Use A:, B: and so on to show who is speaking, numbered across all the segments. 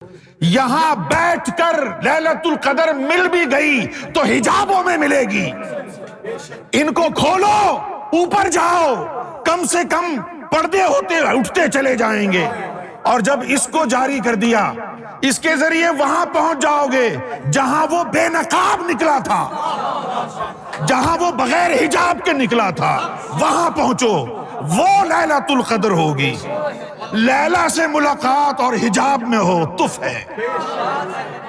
A: یہاں بیٹھ کر لیلۃ القدر مل بھی گئی تو حجابوں میں ملے گی. ان کو کھولو، اوپر جاؤ، کم سے کم پردے ہوتے اٹھتے چلے جائیں گے. اور جب اس کو جاری کر دیا، اس کے ذریعے وہاں پہنچ جاؤ گے جہاں وہ بے نقاب نکلا تھا، جہاں وہ بغیر حجاب کے نکلا تھا، وہاں پہنچو. وہ لیلۃ القدر ہوگی. لیلا سے ملاقات اور حجاب میں ہو تف ہے.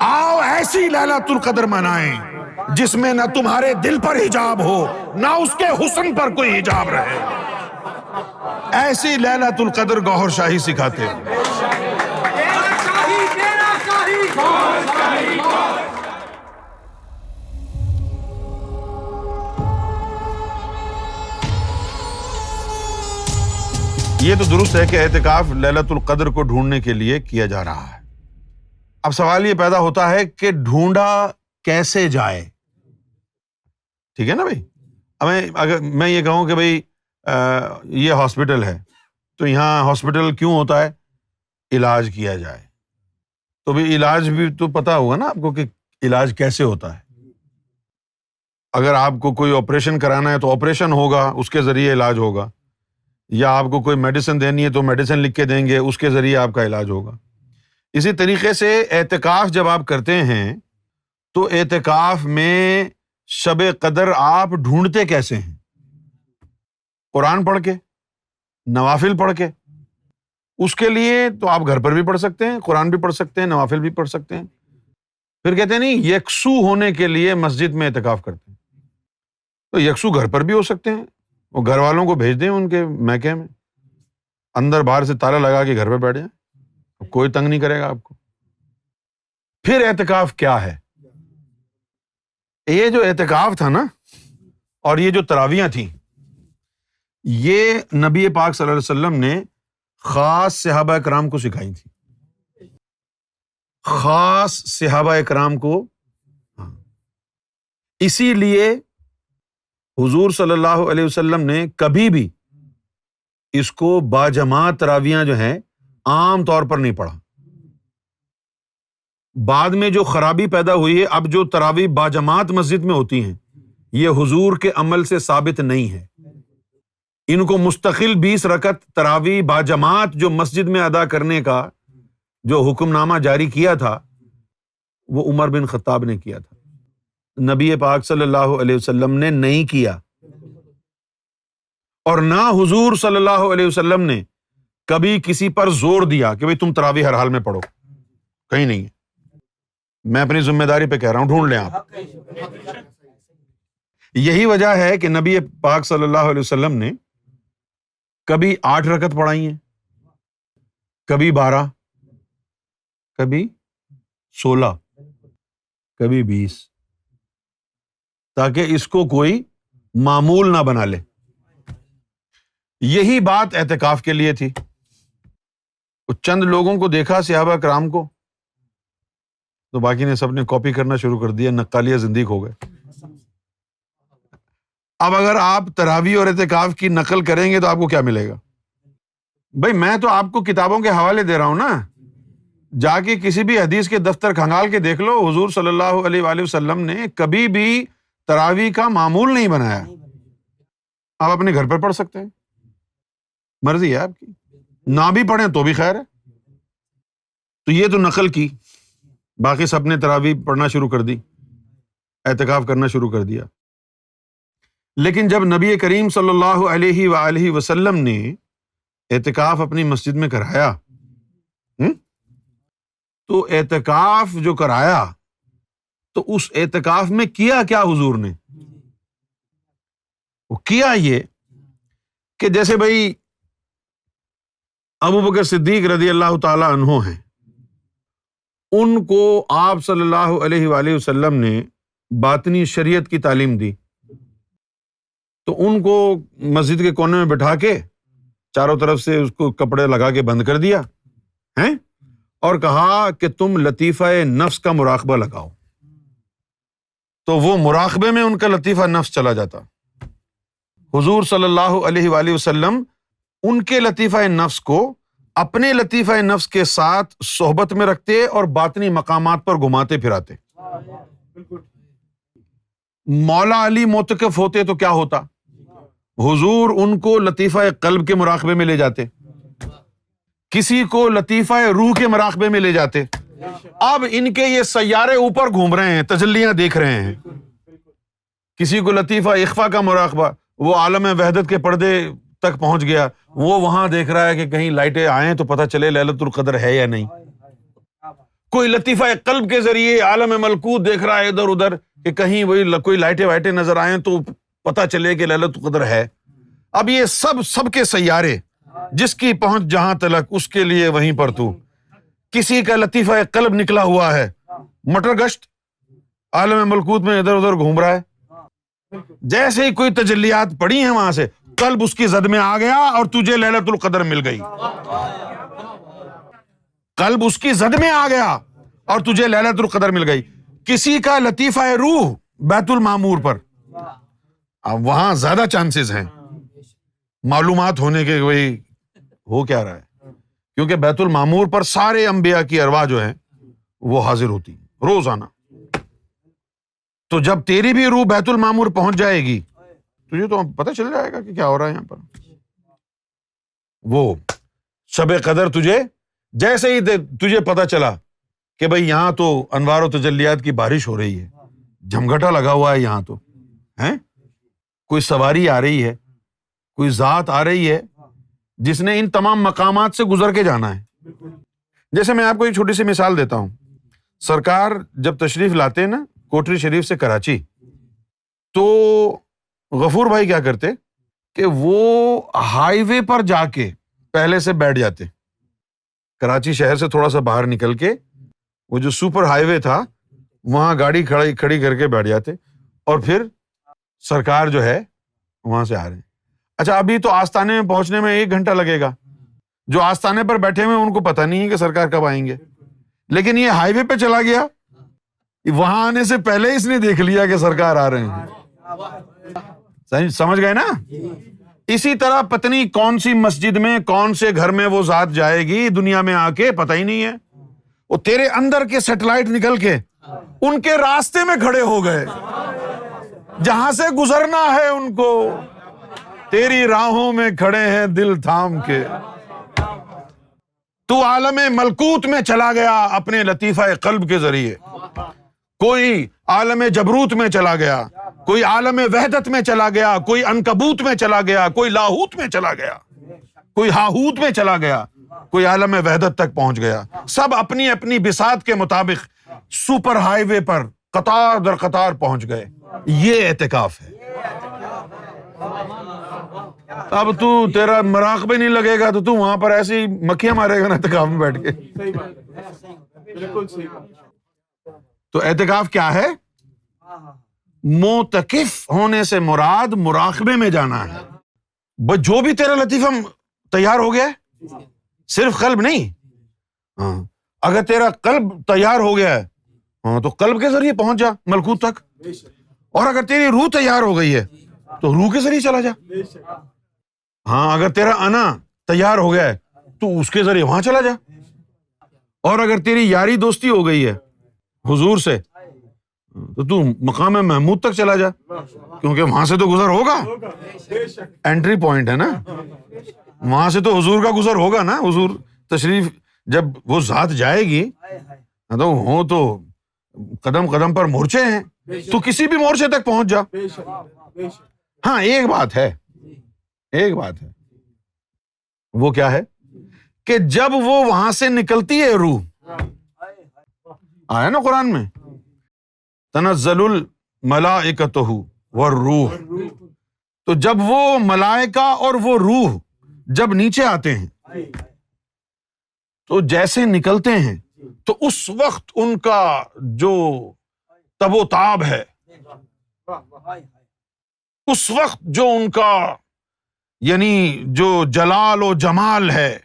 A: آؤ ایسی لیلۃ القدر منائیں جس میں نہ تمہارے دل پر حجاب ہو، نہ اس کے حسن پر کوئی حجاب رہے. ایسی لیلۃ القدر گوہر شاہی سکھاتے ہیں. یہ تو درست ہے کہ اعتکاف لیلۃ القدر کو ڈھونڈنے کے لیے کیا جا رہا ہے. اب سوال یہ پیدا ہوتا ہے کہ ڈھونڈا کیسے جائے؟ ٹھیک ہے نا بھائی. اگر میں یہ کہوں کہ بھائی یہ ہاسپٹل ہے تو یہاں ہاسپٹل کیوں ہوتا ہے؟ علاج کیا جائے. تو بھی علاج بھی تو پتا ہوگا نا آپ کو کہ علاج کیسے ہوتا ہے. اگر آپ کو کوئی آپریشن کرانا ہے تو آپریشن ہوگا، اس کے ذریعے علاج ہوگا. یا آپ کو کوئی میڈیسن دینی ہے تو میڈیسن لکھ کے دیں گے، اس کے ذریعے آپ کا علاج ہوگا. اسی طریقے سے اعتکاف جب آپ کرتے ہیں تو اعتکاف میں شب قدر آپ ڈھونڈتے کیسے ہیں؟ قرآن پڑھ کے، نوافل پڑھ کے. اس کے لیے تو آپ گھر پر بھی پڑھ سکتے ہیں، قرآن بھی پڑھ سکتے ہیں، نوافل بھی پڑھ سکتے ہیں. پھر کہتے ہیں نہیں یکسو ہونے کے لیے مسجد میں اعتکاف کرتے ہیں. تو یکسو گھر پر بھی ہو سکتے ہیں. وہ گھر والوں کو بھیج دیں ان کے میکے میں، اندر باہر سے تالا لگا کے گھر پہ بیٹھ جائیں، کوئی تنگ نہیں کرے گا آپ کو. پھر اعتکاف کیا ہے؟ یہ جو اعتکاف تھا نا اور یہ جو تراویحاں تھیں، یہ نبی پاک صلی اللہ علیہ وسلم نے خاص صحابہ کرام کو سکھائی تھی. خاص صحابہ کرام کو. اسی لیے حضور صلی اللہ علیہ وسلم نے کبھی بھی اس کو باجماعت تراویحاں جو ہیں عام طور پر نہیں پڑھا. بعد میں جو خرابی پیدا ہوئی ہے، اب جو تراویح باجماعت مسجد میں ہوتی ہیں، یہ حضور کے عمل سے ثابت نہیں ہے. ان کو مستقل 20 رکعت تراویح باجماعت جو مسجد میں ادا کرنے کا جو حکم نامہ جاری کیا تھا، وہ عمر بن خطاب نے کیا تھا. نبی پاک صلی اللہ علیہ وسلم نے نہیں کیا. اور نہ حضور صلی اللہ علیہ وسلم نے کبھی کسی پر زور دیا کہ بھئی تم تراویح ہر حال میں پڑھو. کہیں نہیں ہے. میں اپنی ذمہ داری پہ کہہ رہا ہوں، ڈھونڈ لیں آپ. یہی وجہ ہے کہ نبی پاک صلی اللہ علیہ وسلم نے کبھی 8 رکعت پڑھائی ہیں، کبھی 12، کبھی 16، کبھی 20، تاکہ اس کو کوئی معمول نہ بنا لے. یہی بات اعتکاف کے لیے تھی. چند لوگوں کو دیکھا صحابہ کرام کو، تو باقی نے سب نے کاپی کرنا شروع کر دیا، نقالیہ زندیق ہو گئے. اب اگر آپ تراویح اور اعتکاف کی نقل کریں گے تو آپ کو کیا ملے گا؟ بھائی میں تو آپ کو کتابوں کے حوالے دے رہا ہوں نا. جا کے کسی بھی حدیث کے دفتر کھنگال کے دیکھ لو، حضور صلی اللہ علیہ وآلہ وسلم نے کبھی بھی تراویح کا معمول نہیں بنایا. آپ اپنے گھر پر پڑھ سکتے ہیں، مرضی ہے آپ کی. نہ بھی پڑھیں تو بھی خیر ہے. تو یہ تو نقل کی، باقی سب نے تراویح پڑھنا شروع کر دی، اعتکاف کرنا شروع کر دیا. لیکن جب نبی کریم صلی اللہ علیہ وآلہ وسلم نے اعتکاف اپنی مسجد میں کرایا، تو اعتکاف جو کرایا تو اس اعتکاف میں کیا کیا حضور نے؟ وہ کیا یہ کہ جیسے بھائی ابو بکر صدیق رضی اللہ تعالی عنہ ہیں، ان کو آپ صلی اللہ علیہ وآلہ وسلم نے باطنی شریعت کی تعلیم دی. تو ان کو مسجد کے کونے میں بٹھا کے چاروں طرف سے اس کو کپڑے لگا کے بند کر دیا ہیں، اور کہا کہ تم لطیفہ نفس کا مراقبہ لگاؤ. تو وہ مراقبے میں ان کا لطیفہ نفس چلا جاتا. حضور صلی اللہ علیہ وآلہ وسلم ان کے لطیفہ نفس کو اپنے لطیفہ نفس کے ساتھ صحبت میں رکھتے اور باطنی مقامات پر گھماتے پھراتے. مولا علی موتقف ہوتے تو کیا ہوتا؟ حضور ان کو لطیفہ قلب کے مراقبے میں لے جاتے, کسی کو لطیفہ روح کے مراقبے میں لے جاتے. اب ان کے یہ سیارے اوپر گھوم رہے ہیں, تجلیاں دیکھ رہے ہیں. کسی کو لطیفہ اخفا کا مراقبہ, وہ عالم وحدت کے پردے تک پہنچ گیا, وہ وہاں دیکھ رہا ہے کہ کہیں لائٹیں آئیں تو پتہ چلے لیلۃ القدر ہے یا نہیں. کوئی لطیفہ قلب کے ذریعے عالم ملکوت دیکھ رہا ہے ادھر ادھر کہ کہیں وہی کوئی لائٹیں وائٹیں نظر آئیں تو پتہ چلے کہ لیلۃ القدر ہے. اب یہ سب کے سیارے, جس کی پہنچ جہاں تلک اس کے لیے وہیں پر تو. کسی کا لطیفہ قلب نکلا ہوا ہے, مٹر گشت عالم ملکوت میں ادھر ادھر گھوم رہا ہے. جیسے ہی کوئی تجلیات پڑی ہیں وہاں سے, قلب اس کی زد میں آ گیا اور تجھے لیلۃ القدر مل گئی. قلب اس کی زد میں آ گیا اور تجھے لیلۃ القدر مل گئی. کسی کا لطیفہ روح بیت المعمور پر, اب وہاں زیادہ چانسز ہیں معلومات ہونے کے وہی ہو کیا رہا ہے, کیونکہ بیت المعمور پر سارے انبیاء کی ارواح جو ہیں وہ حاضر ہوتی ہیں روزانہ. تو جب تیری بھی روح بیت المعمور پہنچ جائے گی تجھے تو پتہ چل جائے گا کہ کیا ہو رہا ہے یہاں پر. وہ شب قدر تجھے جیسے ہی تجھے پتہ چلا کہ بھئی یہاں تو انوار و تجلیات کی بارش ہو رہی ہے, جھمگھٹا لگا ہوا ہے یہاں تو ہیں, کوئی سواری آ رہی ہے, کوئی ذات آ رہی ہے جس نے ان تمام مقامات سے گزر کے جانا ہے. جیسے میں آپ کو ایک چھوٹی سی مثال دیتا ہوں. سرکار جب تشریف لاتے نا کوٹری شریف سے کراچی, تو غفور بھائی کیا کرتے کہ وہ ہائی وے پر جا کے پہلے سے بیٹھ جاتے. کراچی شہر سے تھوڑا سا باہر نکل کے وہ جو سپر ہائی وے تھا وہاں گاڑی کھڑی کر کے بیٹھ جاتے, اور پھر سرکار جو ہے وہاں سے آ رہے ہیں. اچھا ابھی تو آستانے میں پہنچنے میں 1 گھنٹہ لگے گا, جو آستانے پر بیٹھے ہوئے ان کو پتہ نہیں ہے کہ سرکار کب آئیں گے, لیکن یہ ہائی وے پہ چلا گیا, وہاں آنے سے پہلے اس نے دیکھ لیا کہ سرکار آ رہے ہیں. سمجھ گئے نا؟ اسی طرح پتنی کون سی مسجد میں کون سے گھر میں وہ ذات جائے گی دنیا میں آ کے پتہ ہی نہیں ہے. وہ تیرے اندر کے سیٹلائٹ نکل کے ان کے راستے میں کھڑے ہو گئے, جہاں سے گزرنا ہے ان کو, تیری راہوں میں کھڑے ہیں دل تھام کے. تو عالم ملکوت میں چلا گیا اپنے لطیفہ قلب کے ذریعے, کوئی عالم جبروت میں چلا گیا, کوئی عالم وحدت میں چلا گیا, کوئی عنکبوت میں چلا گیا, کوئی لاہوت میں چلا گیا, کوئی ہاہوت میں چلا گیا, کوئی عالم وحدت تک پہنچ گیا. سب اپنی اپنی بساط کے مطابق سپر ہائی وے پر قطار در قطار پہنچ گئے. یہ اعتکاف ہے. اب تو تیرا مراقبہ نہیں لگے گا تو وہاں پر ایسی مکھیاں مارے گا نا اعتکاف میں بیٹھ کے. بالکل صحیح. تو اعتکاف کیا ہے؟ موتقف ہونے سے مراد مراقبے میں جانا ہے. بس جو بھی تیرا لطیفہ تیار ہو گیا ہے, صرف قلب نہیں, اگر تیرا قلب تیار ہو گیا ہے تو قلب کے ذریعے پہنچ جا ملکوت تک, اور اگر تیری روح تیار ہو گئی ہے تو روح کے ذریعے چلا جا. ہاں اگر تیرا انا تیار ہو گیا ہے تو اس کے ذریعے وہاں چلا جا, اور اگر تیری یاری دوستی ہو گئی ہے حضور سے تو مقام محمود تک چلا جا, کیونکہ وہاں سے تو گزر ہوگا, انٹری پوائنٹ ہے نا, وہاں سے تو حضور کا گزر ہوگا نا. حضور تشریف جب وہ ذات جائے گی تو ہوں تو قدم قدم پر مورچے ہیں, تو کسی بھی مورچے تک پہنچ جا. ہاں ایک بات ہے, وہ کیا ہے کہ جب وہ وہاں سے نکلتی ہے روح, آیا نا قرآن میں تنزل الملائکۃ والروح, تو جب وہ ملائکہ اور وہ روح جب نیچے آتے ہیں تو جیسے نکلتے ہیں تو اس وقت ان کا جو تب و تاب ہے, اس وقت جو ان کا یعنی جو جلال و جمال ہے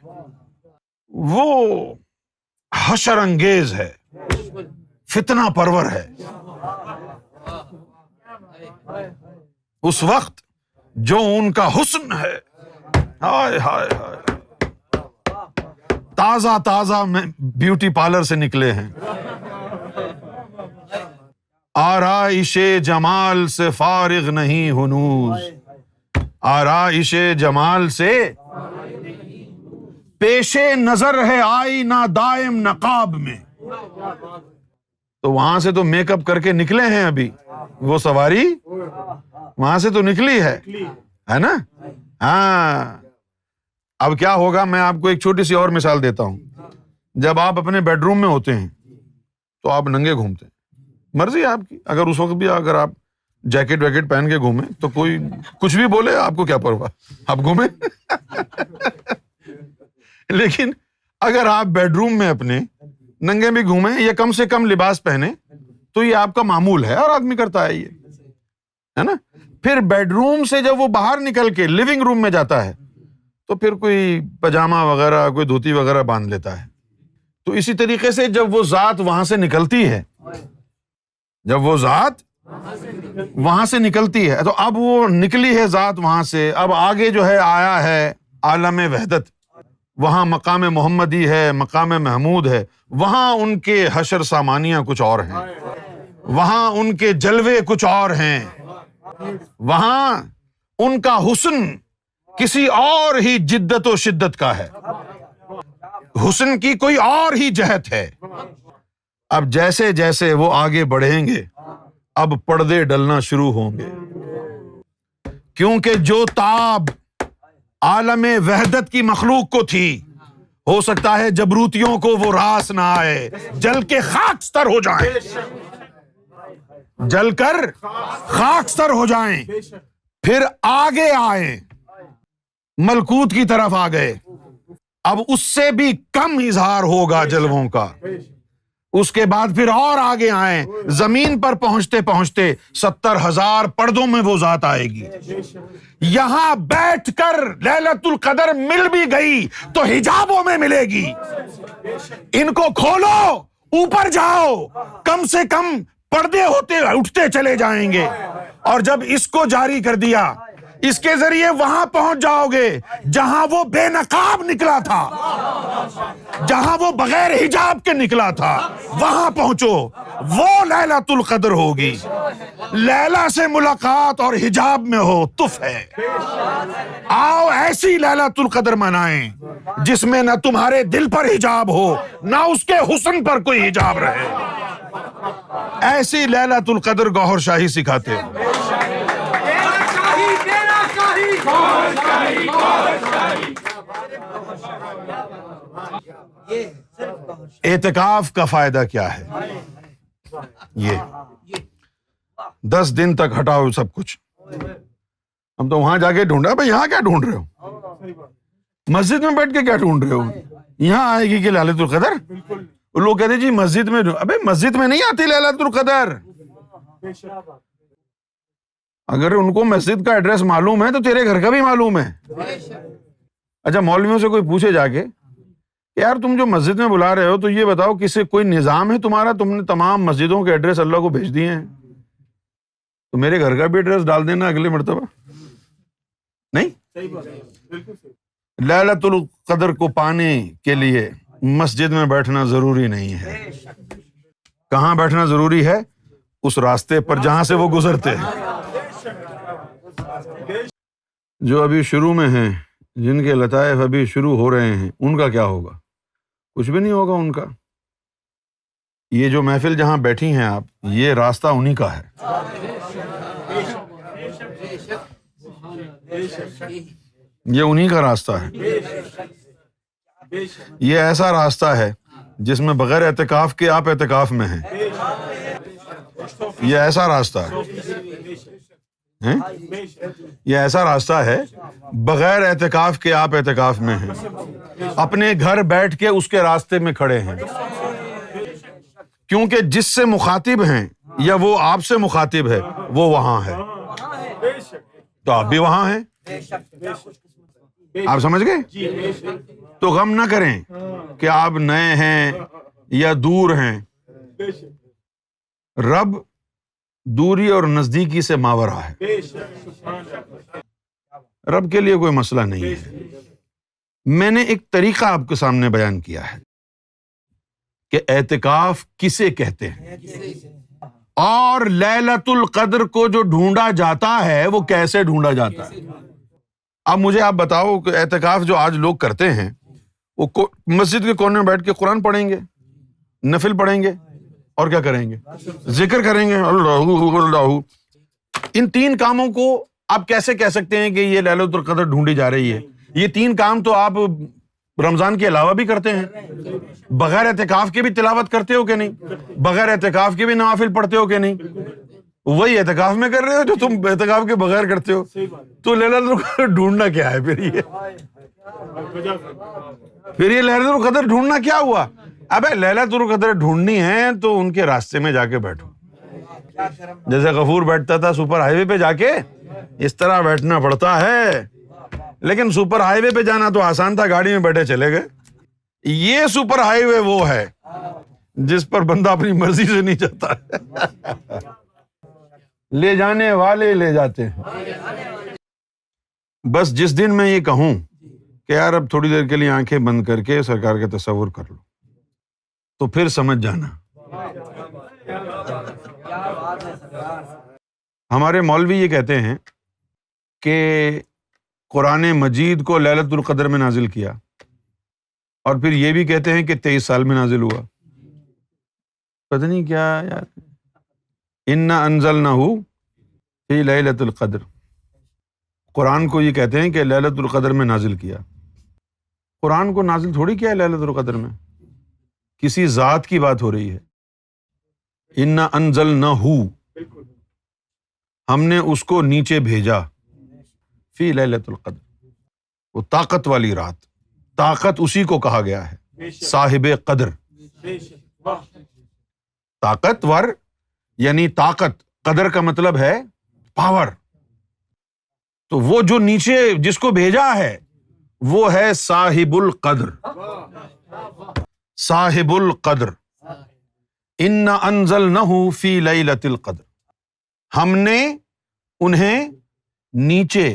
A: وہ حشر انگیز ہے, فتنہ پرور ہے. اس وقت جو ان کا حسن ہے, ہائے ہائے ہائے, تازہ تازہ بیوٹی پارلر سے نکلے ہیں، آرائش جمال سے فارغ نہیں ہنوز، آرائش جمال سے پیش نظر ہے آئینہ دائم نقاب میں. تو وہاں سے تو میک اپ کر کے نکلے ہیں ابھی، وہ سواری وہاں سے تو نکلی ہے نا. ہاں، اب کیا ہوگا، میں آپ کو ایک چھوٹی سی اور مثال دیتا ہوں. جب آپ اپنے بیڈ روم میں ہوتے ہیں تو آپ ننگے گھومتے ہیں، مرضی ہے آپ کی. اگر اس وقت بھی اگر آپ جیکٹ ویکٹ پہن کے گھومیں تو کوئی کچھ بھی بولے، آپ کو کیا پرواہ، آپ گھومیں. لیکن اگر آپ بیڈ روم میں اپنے ننگے بھی گھومیں یا کم سے کم لباس پہنے تو یہ آپ کا معمول ہے، اور آدمی کرتا ہے یہ، ہے نا. پھر بیڈ روم سے جب وہ باہر نکل کے لیونگ روم میں جاتا ہے تو پھر کوئی پاجامہ وغیرہ، کوئی دھوتی وغیرہ باندھ لیتا ہے. تو اسی طریقے سے جب وہ ذات وہاں سے نکلتی ہے، جب وہ ذات وہاں سے نکلتی ہے، تو اب وہ نکلی ہے ذات وہاں سے، اب آگے جو ہے آیا ہے عالم وحدت، وہاں مقام محمدی ہے، مقام محمود ہے. وہاں ان کے حشر سامانیاں کچھ اور ہیں، وہاں ان کے جلوے کچھ اور ہیں، وہاں ان کا حسن کسی اور ہی جدت و شدت کا ہے، حسن کی کوئی اور ہی جہت ہے. اب جیسے جیسے وہ آگے بڑھیں گے اب پردے ڈلنا شروع ہوں گے، کیونکہ جو تاب عالم وحدت کی مخلوق کو تھی، ہو سکتا ہے جبروتیوں کو وہ راس نہ آئے، جل کے خاکستر ہو جائیں، جل کر خاکستر ہو جائیں، پھر آگے آئیں، ملکوت کی طرف آ گئے. اب اس سے بھی کم اظہار ہوگا جلووں کا، اس کے بعد پھر اور آگے آئیں، زمین پر پہنچتے پہنچتے 70,000 پردوں میں وہ ذات آئے گی. یہاں بیٹھ کر لیلۃ القدر مل بھی گئی تو حجابوں میں ملے گی. ان کو کھولو، اوپر جاؤ، کم سے کم پردے ہوتے اٹھتے چلے جائیں گے. اور جب اس کو جاری کر دیا، اس کے ذریعے وہاں پہنچ جاؤ گے جہاں وہ بے نقاب نکلا تھا، جہاں وہ بغیر حجاب کے نکلا تھا، وہاں پہنچو، وہ لیلۃ القدر ہوگی. لیلا سے ملاقات اور حجاب میں ہو تف ہے. آؤ ایسی لیلۃ القدر منائیں جس میں نہ تمہارے دل پر حجاب ہو، نہ اس کے حسن پر کوئی حجاب رہے. ایسی لیلۃ القدر گوہر شاہی سکھاتے ہیں. اعتکاف کا فائدہ کیا ہے؟ یہ 10 دن تک ہٹاؤ سب کچھ. ہم تو وہاں جا کے ڈھونڈا، بھائی یہاں کیا ڈھونڈ رہے ہو؟ مسجد میں بیٹھ کے کیا ڈھونڈ رہے ہو؟ یہاں آئے گی کہ لیلۃ القدر؟ لوگ کہتے ہیں جی مسجد میں، ابے مسجد میں نہیں آتی لیلۃ القدر. اگر ان کو مسجد کا ایڈریس معلوم ہے تو تیرے گھر کا بھی معلوم ہے. اچھا، مولویوں سے کوئی پوچھے جا کے یار تم جو مسجد میں بلا رہے ہو تو یہ بتاؤ کسی کوئی نظام ہے تمہارا، تم نے تمام مسجدوں کے ایڈریس اللہ کو بھیج دیے ہیں، تو میرے گھر کا بھی ایڈریس ڈال دینا اگلے مرتبہ. نہیں، لیلۃ القدر کو پانے کے لیے مسجد میں بیٹھنا ضروری نہیں ہے. کہاں بیٹھنا ضروری ہے؟ اس راستے پر جہاں سے وہ گزرتے ہیں. جو ابھی شروع میں ہیں، جن کے لطائف ابھی شروع ہو رہے ہیں، ان کا کیا ہوگا؟ کچھ بھی نہیں ہوگا ان کا. یہ جو محفل جہاں بیٹھی ہیں آپ، یہ راستہ انہی کا ہے. یہ انہی کا راستہ ہے. یہ ایسا راستہ ہے جس میں بغیر اعتکاف کے آپ اعتکاف میں ہیں. یہ ایسا راستہ ہے، یہ ایسا راستہ ہے بغیر اعتکاف کے آپ اعتکاف میں ہیں، اپنے گھر بیٹھ کے اس کے راستے میں کھڑے ہیں. کیونکہ جس سے مخاطب ہیں یا وہ آپ سے مخاطب ہے وہ وہاں ہے، تو آپ بھی وہاں ہیں. آپ سمجھ گئے؟ تو غم نہ کریں کہ آپ نئے ہیں یا دور ہیں. رب دوری اور نزدیکی سے ماورا ہے. رب کے لیے کوئی مسئلہ نہیں ہے. میں نے ایک طریقہ آپ کے سامنے بیان کیا ہے کہ اعتکاف کسے کہتے ہیں اور لیلۃ القدر کو جو ڈھونڈا جاتا ہے وہ کیسے ڈھونڈا جاتا ہے۔ اب مجھے آپ بتاؤ کہ اعتکاف جو آج لوگ کرتے ہیں وہ مسجد کے کونے میں بیٹھ کے قرآن پڑھیں گے، نفل پڑھیں گے اور کیا کریں گے؟ ذکر کریں گے، اللہ اللہ۔ ان تین کاموں کو آپ کیسے کہہ سکتے ہیں کہ یہ لیلۃ القدر ڈھونڈی جا رہی ہے؟ یہ تین کام تو آپ رمضان کے علاوہ بھی کرتے ہیں، بغیر اعتکاف کے بھی تلاوت کرتے ہو کہ نہیں؟ بغیر اعتکاف کے بھی نوافل پڑھتے ہو کہ نہیں؟ وہی اعتکاف میں کر رہے ہو جو تم اعتکاف کے بغیر کرتے ہو، تو لیلۃ القدر ڈھونڈنا کیا ہے پھر یہ لیلۃ القدر ڈھونڈنا کیا ہوا؟ ابے لیلۃ القدر ڈھونڈنی ہے تو ان کے راستے میں جا کے بیٹھو، جیسے غفور بیٹھتا تھا سپر ہائی وے پہ جا کے، اس طرح بیٹھنا پڑتا ہے۔ لیکن سپر ہائی وے پہ جانا تو آسان تھا، گاڑی میں بیٹھے چلے گئے۔ یہ سپر ہائی وے وہ ہے جس پر بندہ اپنی مرضی سے نہیں جاتا ہے، لے جانے والے لے جاتے ہیں۔ بس جس دن میں یہ کہوں کہ یار اب تھوڑی دیر کے لیے آنکھیں بند کر کے سرکار کا تصور کر لو، تو پھر سمجھ جانا۔ ہمارے مولوی یہ کہتے ہیں کہ قرآن مجید کو لیلۃ القدر میں نازل کیا، اور پھر یہ بھی کہتے ہیں کہ 23 سال میں نازل ہوا۔ پتہ نہیں کیا یار، انا انزلناہ فی لیلۃ القدر، قرآن کو یہ کہتے ہیں کہ لیلۃ القدر میں نازل کیا۔ قرآن کو نازل تھوڑی کیا ہے لیلۃ القدر میں، کسی ذات کی بات ہو رہی ہے۔ انا انزلناہ، ہم نے اس کو نیچے بھیجا، فی لیلۃ القدر، وہ طاقت والی رات، طاقت اسی کو کہا گیا ہے، صاحب قدر۔ طاقتور یعنی طاقت، قدر کا مطلب ہے پاور، تو وہ جو نیچے جس کو بھیجا ہے وہ ہے صاحب القدر، صاحب القدر۔ انا انزلناہ فی لیلۃ القدر، ہم نے انہیں نیچے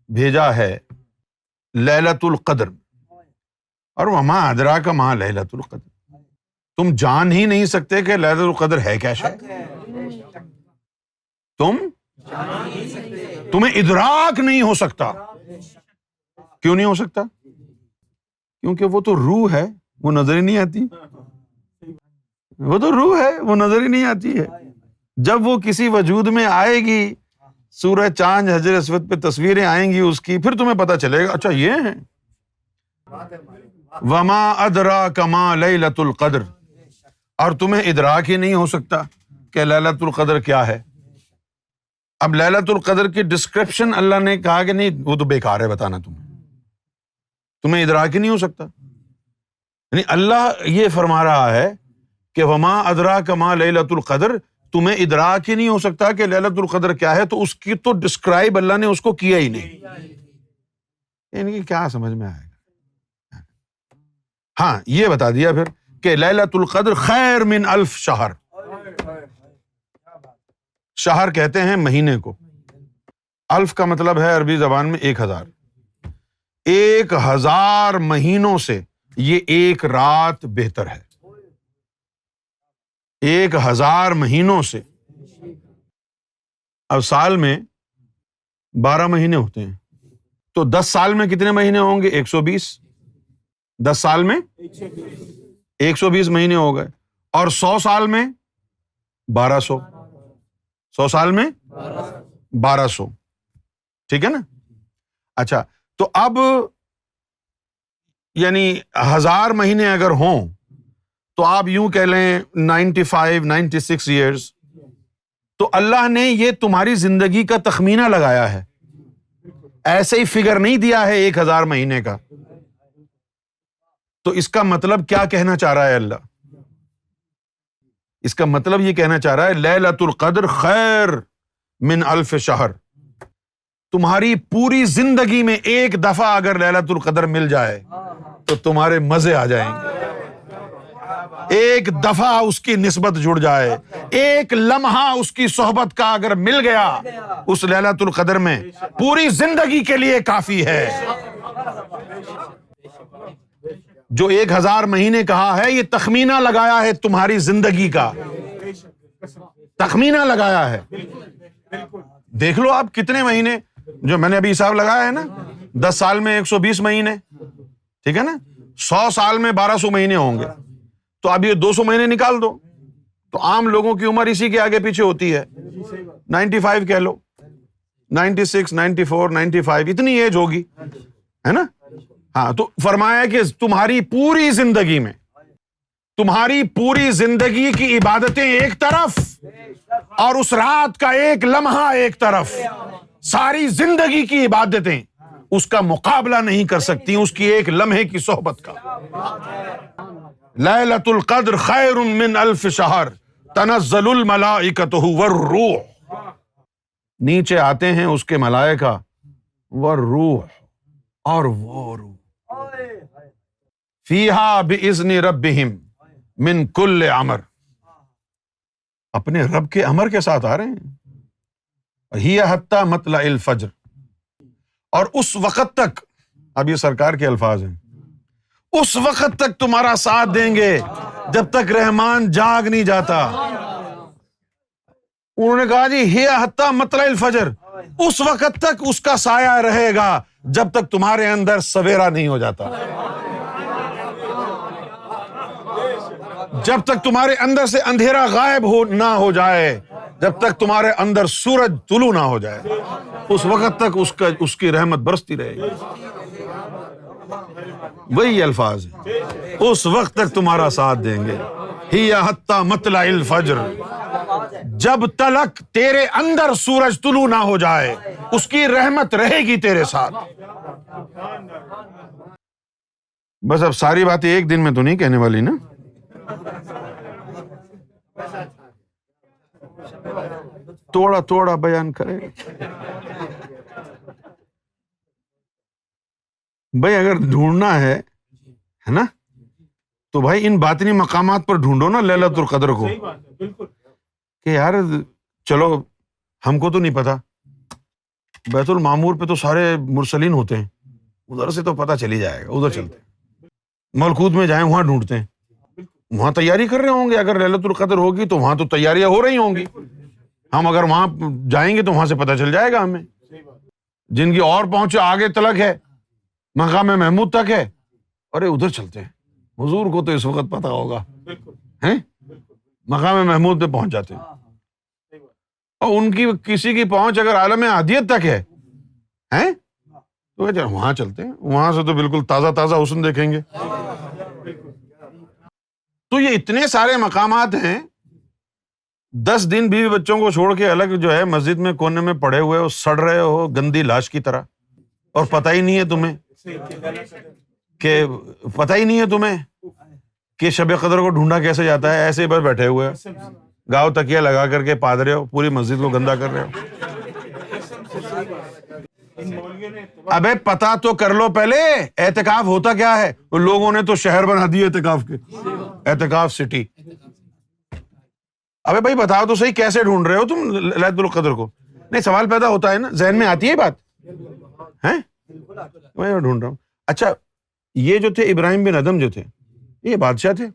A: بھیجا ہے لیلۃ القدر۔ اور وما ادراک ما لیلۃ القدر، تم جان ہی نہیں سکتے کہ لیلۃ القدر ہے کیا شے، تمہیں ادراک نہیں ہو سکتا۔ کیوں نہیں ہو سکتا؟ کیونکہ وہ تو روح ہے، وہ نظر ہی نہیں آتی، وہ تو روح ہے، وہ نظر ہی نہیں آتی ہے۔ جب وہ کسی وجود میں آئے گی، سورج چاند حجر اسود پہ تصویریں آئیں گی اس کی، پھر تمہیں پتہ چلے گا اچھا یہ ہے۔ وما ادراک ما لیلۃ القدر، اور تمہیں ادراک ہی نہیں ہو سکتا کہ لیلۃ القدر کیا ہے۔ اب لیلۃ القدر کی ڈسکرپشن اللہ نے کہا کہ نہیں وہ تو بیکار ہے بتانا، تمہیں ادراک ہی نہیں ہو سکتا۔ یعنی اللہ یہ فرما رہا ہے کہ وما ادراک ما لیلۃ القدر، تمہیں ادراک ہی نہیں ہو سکتا کہ لیلۃ القدر کیا ہے، تو اس کی تو ڈسکرائب اللہ نے اس کو کیا ہی نہیں۔ یعنی کہ کیا سمجھ میں آئے گا؟ ہاں یہ بتا دیا پھر کہ لیلۃ القدر خیر من الف شہر، شہر کہتے ہیں مہینے کو، الف کا مطلب ہے عربی زبان میں 1000، 1000 مہینوں سے یہ ایک رات بہتر ہے، 1000 مہینوں سے۔ اب سال میں 12 مہینے ہوتے ہیں، تو 10 سال میں کتنے مہینے ہوں گے؟ 120۔ 10 سال میں 120 مہینے ہو گئے، اور 100 سال میں 1200، 100 سال میں 1200، ٹھیک ہے نا؟ اچھا تو اب یعنی 1000 مہینے اگر ہوں تو آپ یوں کہہ لیں 95 96 ایئرز، تو اللہ نے یہ تمہاری زندگی کا تخمینہ لگایا ہے، ایسے ہی فگر نہیں دیا ہے 1000 مہینے کا۔ تو اس کا مطلب کیا کہنا چاہ رہا ہے اللہ؟ اس کا مطلب یہ کہنا چاہ رہا ہے لیلۃ القدر خیر من الف شہر، تمہاری پوری زندگی میں ایک دفعہ اگر لیلۃ القدر مل جائے تو تمہارے مزے آ جائیں گے، ایک دفعہ اس کی نسبت جڑ جائے، ایک لمحہ اس کی صحبت کا اگر مل گیا اس لیلۃ القدر میں، پوری زندگی کے لیے کافی ہے۔ جو 1000 مہینے کہا ہے یہ تخمینہ لگایا ہے تمہاری زندگی کا، تخمینہ لگایا ہے. دیکھ لو آپ کتنے مہینے، جو میں نے ابھی حساب لگایا ہے نا، 10 سال میں 120 مہینے، ٹھیک ہے نا، 100 سال میں 1200 مہینے ہوں گے، تو اب یہ 200 مہینے نکال دو، تو عام لوگوں کی عمر اسی کے آگے پیچھے ہوتی ہے. 95 کہہ لو، 96 94 95 اتنی ایج ہوگی، ہے نا. ہاں تو فرمایا کہ تمہاری پوری زندگی میں، تمہاری پوری زندگی کی عبادتیں ایک طرف اور اس رات کا ایک لمحہ ایک طرف، ساری زندگی کی عبادتیں اس کا مقابلہ نہیں کر سکتی اس کی ایک لمحے کی صحبت کا. لیلۃ القدر خیر من الف شہر تنزل الملائکۃ والروح، نیچے آتے ہیں اس کے ملائکہ والروح، اور وہ روح فیہا باذن ربہم من کل امر، اپنے رب کے امر کے ساتھ آ رہے ہیں. ہی حتی مطلع الفجر، اور اس وقت تک، اب یہ سرکار کے الفاظ ہیں، اس وقت تک تمہارا ساتھ دیں گے جب تک رحمان جاگ نہیں جاتا. انہوں نے کہا جی ہی حتی مطلع الفجر، اس وقت تک اس کا سایہ رہے گا جب تک تمہارے اندر سویرا نہیں ہو جاتا، جب تک تمہارے اندر سے اندھیرا غائب نہ ہو جائے، جب تک تمہارے اندر سورج طلوع نہ ہو جائے، اس وقت تک اس کی رحمت برستی رہے گی. وہی الفاظ ہیں، اس وقت تک تمہارا ساتھ دیں گے. ہی حتی مطلع الفجر، جب تلک تیرے اندر سورج طلوع نہ ہو جائے اس کی رحمت رہے گی تیرے ساتھ. بس اب ساری باتیں ایک دن میں تو نہیں کہنے والی نا، توڑا توڑا بیان کرے. بھائی اگر ڈھونڈنا ہے نا، تو بھائی ان باطنی مقامات پر ڈھونڈو نا لیلۃ القدر کو، کہ یار چلو ہم کو تو نہیں پتا، بیت المعمور پہ تو سارے مرسلین ہوتے ہیں، ادھر سے تو پتہ چلی جائے گا، ادھر چلتے ہیں. ملکوت میں جائیں وہاں ڈھونڈتے ہیں، وہاں تیاری کر رہے ہوں گے. اگر لیلۃ القدر ہوگی تو وہاں تو تیاریاں ہو رہی ہوں گی. ہم اگر وہاں جائیں گے تو وہاں سے پتہ چل جائے گا ہمیں. جن کی اور پہنچے آگے تلک ہے، مقام محمود تک ہے، ارے ادھر چلتے ہیں، حضور کو تو اس وقت پتہ ہوگا، ہیں مقام محمود پہ پہنچ جاتے ہیں. اور ان کی کسی کی پہنچ اگر عالم عادیت تک ہے ہیں تو وہاں چلتے ہیں، وہاں سے تو بالکل تازہ تازہ حسن دیکھیں گے. تو یہ اتنے سارے مقامات ہیں. 10 دن بیوی بچوں کو چھوڑ کے الگ جو ہے مسجد میں کونے میں پڑے ہوئے ہو، سڑ رہے ہو گندی لاش کی طرح، اور پتہ ہی نہیں ہے تمہیں کہ شب قدر کو ڈھونڈا کیسے جاتا ہے. ایسے ہی بس بیٹھے ہوئے گاؤ تکیہ لگا کر کے پاد رہے ہو، پوری مسجد کو گندا کر رہے ہو. ابے پتا تو کر لو پہلے اعتکاف ہوتا کیا ہے. لوگوں نے تو شہر بنا دیے اعتکاف کے، اعتکاف سٹی. ابے بھائی بتاؤ تو صحیح کیسے ڈھونڈ رہے ہو تم لیلۃ القدر کو. نہیں سوال پیدا ہوتا ہے نا، ذہن میں آتی ہے بات، ہیں میں ڈھونڈ رہا ہوں. اچھا یہ جو تھے ابراہیم بن ادم جو تھے، یہ بادشاہ تھے،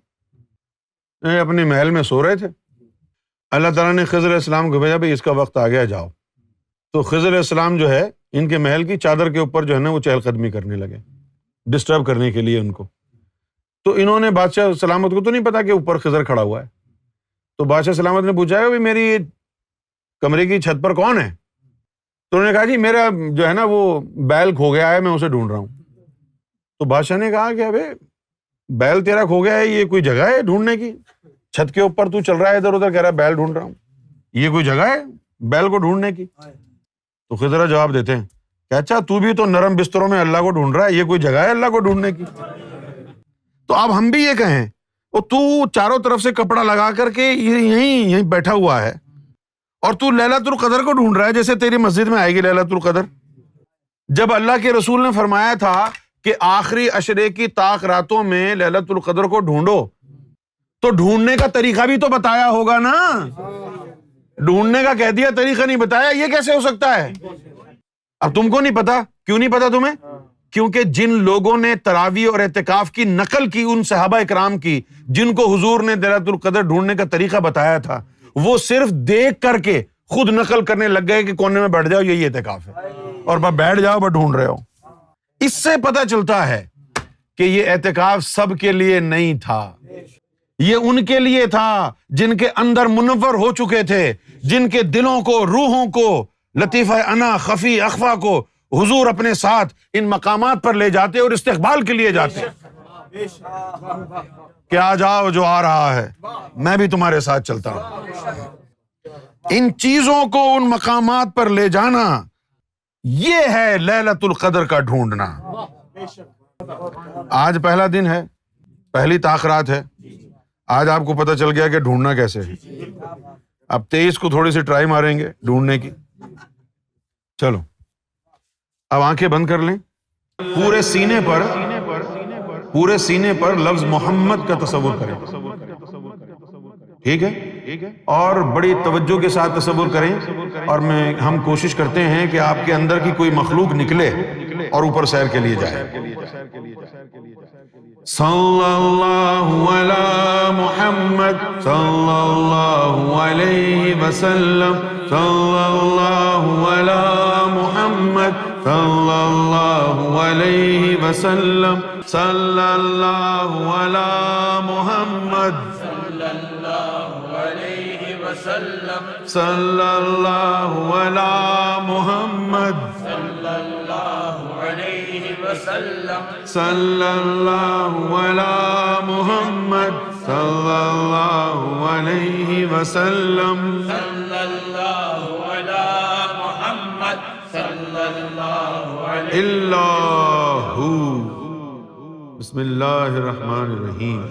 A: اپنے محل میں سو رہے تھے. اللہ تعالیٰ نے خضر علیہ السلام کو بھیجا، بھائی اس کا وقت آ گیا جاؤ. تو خضر علیہ السلام جو ہے ان کے محل کی چادر کے اوپر جو ہے نا وہ چہل قدمی کرنے لگے، ڈسٹرب کرنے کے لیے ان کو. تو انہوں نے بادشاہ سلامت کو تو نہیں پتا کہ اوپر خضر کھڑا ہوا ہے. تو بادشاہ سلامت نے پوچھا کہ میری کمرے کی چھت پر کون ہے؟ تو انہوں نے کہا جی میرا جو ہے نا وہ بیل کھو گیا ہے، میں اسے ڈھونڈ رہا ہوں. تو بادشاہ نے کہا کہ ابے بیل تیرا کھو گیا ہے، یہ کوئی جگہ ہے ڈھونڈنے کی؟ چھت کے اوپر تو چل رہا ہے ادھر ادھر، کہہ رہا ہے بیل ڈھونڈ رہا ہوں، یہ کوئی جگہ ہے بیل کو ڈھونڈنے کی؟ تو خضر جواب دیتے ہیں کہ اچھا تو بھی تو نرم بستروں میں اللہ کو ڈھونڈ رہا ہے، یہ کوئی جگہ ہے اللہ کو ڈھونڈنے کی؟ تو اب ہم بھی یہ کہیں اور تو چاروں طرف سے کپڑا لگا کر کے یہیں بیٹھا ہوا ہے اور تو لیلۃ القدر کو ڈھونڈ رہا ہے، جیسے تیری مسجد میں آئے گی لیلۃ القدر. جب اللہ کے رسول نے فرمایا تھا کہ آخری عشرے کی طاق راتوں میں لیلۃ القدر کو ڈھونڈو، تو ڈھونڈنے کا طریقہ بھی تو بتایا ہوگا نا. ڈھونڈنے کا کہہ دیا، طریقہ نہیں بتایا، یہ کیسے ہو سکتا ہے؟ اب تم کو نہیں پتا، کیوں نہیں پتا تمہیں؟ کیونکہ جن لوگوں نے تراویح اور اعتکاف کی نقل کی ان صحابہ اکرام کی جن کو حضور نے لیلۃ القدر ڈھونڈنے کا طریقہ بتایا تھا، وہ صرف دیکھ کر کے خود نقل کرنے لگ گئے کہ کونے میں بیٹھ جاؤ یہی اعتکاف ہے، اور بس بیٹھ جاؤ بس ڈھونڈ رہے ہو۔ اس سے پتہ چلتا ہے کہ یہ اعتکاف سب کے لیے نہیں تھا، یہ ان کے لیے تھا جن کے اندر منور ہو چکے تھے، جن کے دلوں کو، روحوں کو، لطیفہ انا، خفی اخفا کو حضور اپنے ساتھ ان مقامات پر لے جاتے اور استقبال کے لیے جاتے کہ آ جاؤ جو آ رہا ہے، میں بھی تمہارے ساتھ چلتا ہوں۔ ان چیزوں کو ان مقامات پر لے جانا، یہ ہے لیلۃ القدر کا ڈھونڈنا۔ آج پہلا دن ہے، پہلی تاخرات ہے، آج آپ کو پتہ چل گیا کہ ڈھونڈنا کیسے ہے۔ اب 23 کو تھوڑی سی ٹرائی ماریں گے ڈھونڈنے کی۔ چلو اب آنکھیں بند کر لیں، پورے سینے پر لفظ محمد کا تصور کریں، ٹھیک ہے، اور بڑی توجہ کے ساتھ تصور کریں، اور ہم کوشش کرتے ہیں کہ آپ کے اندر کی کوئی مخلوق نکلے اور اوپر سیر کے لیے جائے۔ صلی اللہ علی محمد صلی اللہ علیہ وسلم، صلی اللہ علی محمد صلی اللہ علیہ وسلم، صلی اللہ علی محمد صلی اللہ علیہ وسلم، صلی اللہ علی محمد صلی اللہ علیہ وسلم، صلی اللہ علی محمد صلی اللہ علیہ وسلم، صلی اللہ علی محمد صلی اللہ علیہ اللہ۔ بسم اللہ الرحمن الرحیم۔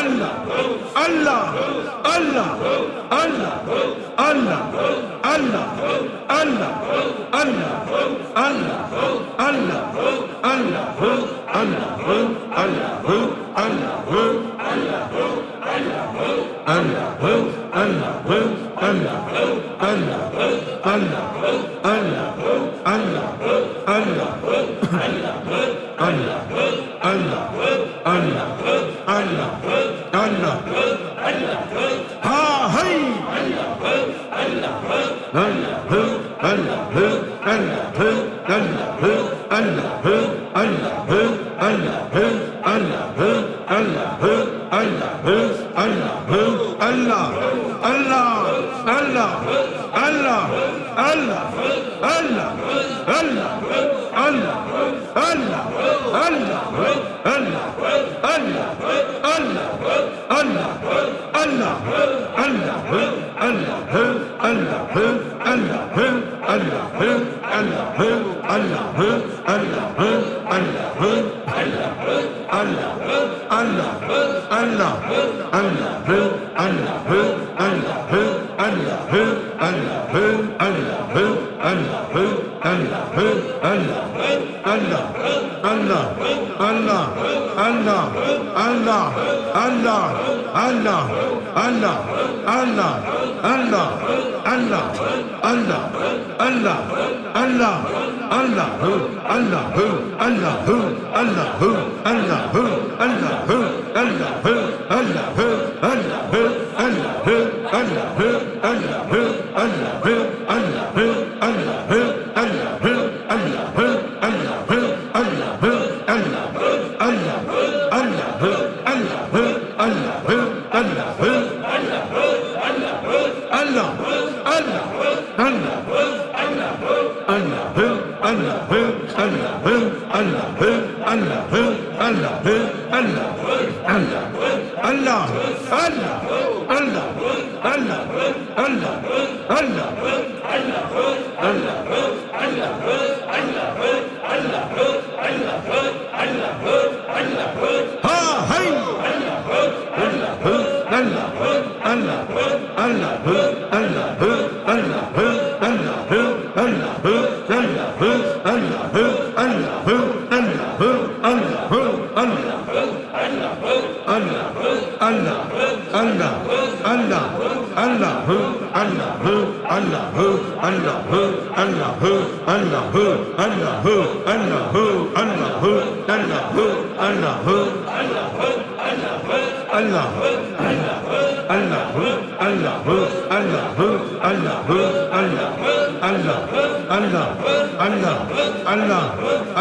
A: اللہ اللہ اللہ اللہ اللہ اللہ اللہ اللہ اللہ اللہ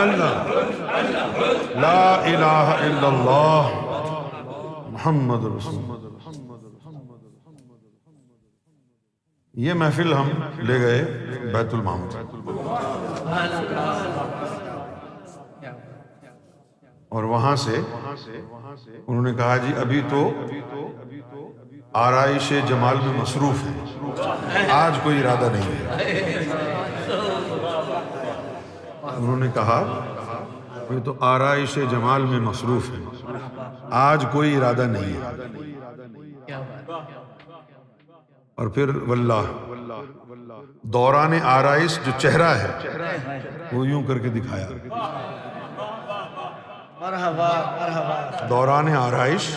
A: اللہ لا الہ الا اللہ محمد رسول اللہ۔ یہ محفل ہم لے گئے بیت المعمور اور وہاں سے انہوں نے کہا جی ابھی تو آرائش جمال میں مصروف ہے، آج کوئی ارادہ نہیں ہے۔ انہوں نے کہا ابھی تو آرائش جمال میں مصروف ہے، آج کوئی ارادہ نہیں ہے۔ اور پھر واللہ دوران آرائش جو چہرہ ہے وہ یوں کر کے دکھایا، دوران آرائش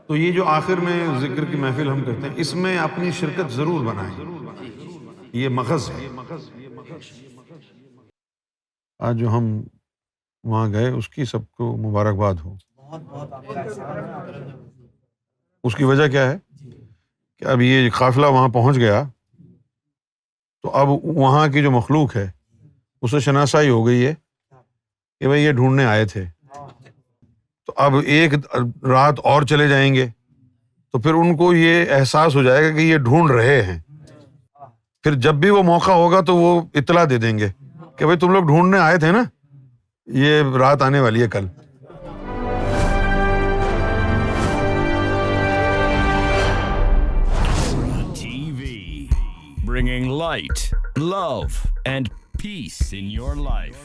A: تو یہ جو آخر میں ذکر کی محفل ہم کرتے ہیں اس میں اپنی شرکت ضرور بنائیں، یہ مغز ہے۔ آج جو ہم وہاں گئے اس کی سب کو مبارکباد ہو۔ اس کی وجہ کیا ہے کہ اب یہ قافلہ وہاں پہنچ گیا تو اب وہاں کی جو مخلوق ہے اسے شناسائی ہو گئی ہے کہ بھائی یہ ڈھونڈنے آئے تھے، تو اب ایک رات اور چلے جائیں گے تو پھر ان کو یہ احساس ہو جائے گا کہ یہ ڈھونڈ رہے ہیں، پھر جب بھی وہ موقع ہوگا تو وہ اطلاع دے دیں گے کہ بھائی تم لوگ ڈھونڈنے آئے تھے نا، یہ رات آنے والی ہے کل۔
B: Bringing light, love, and peace in your life.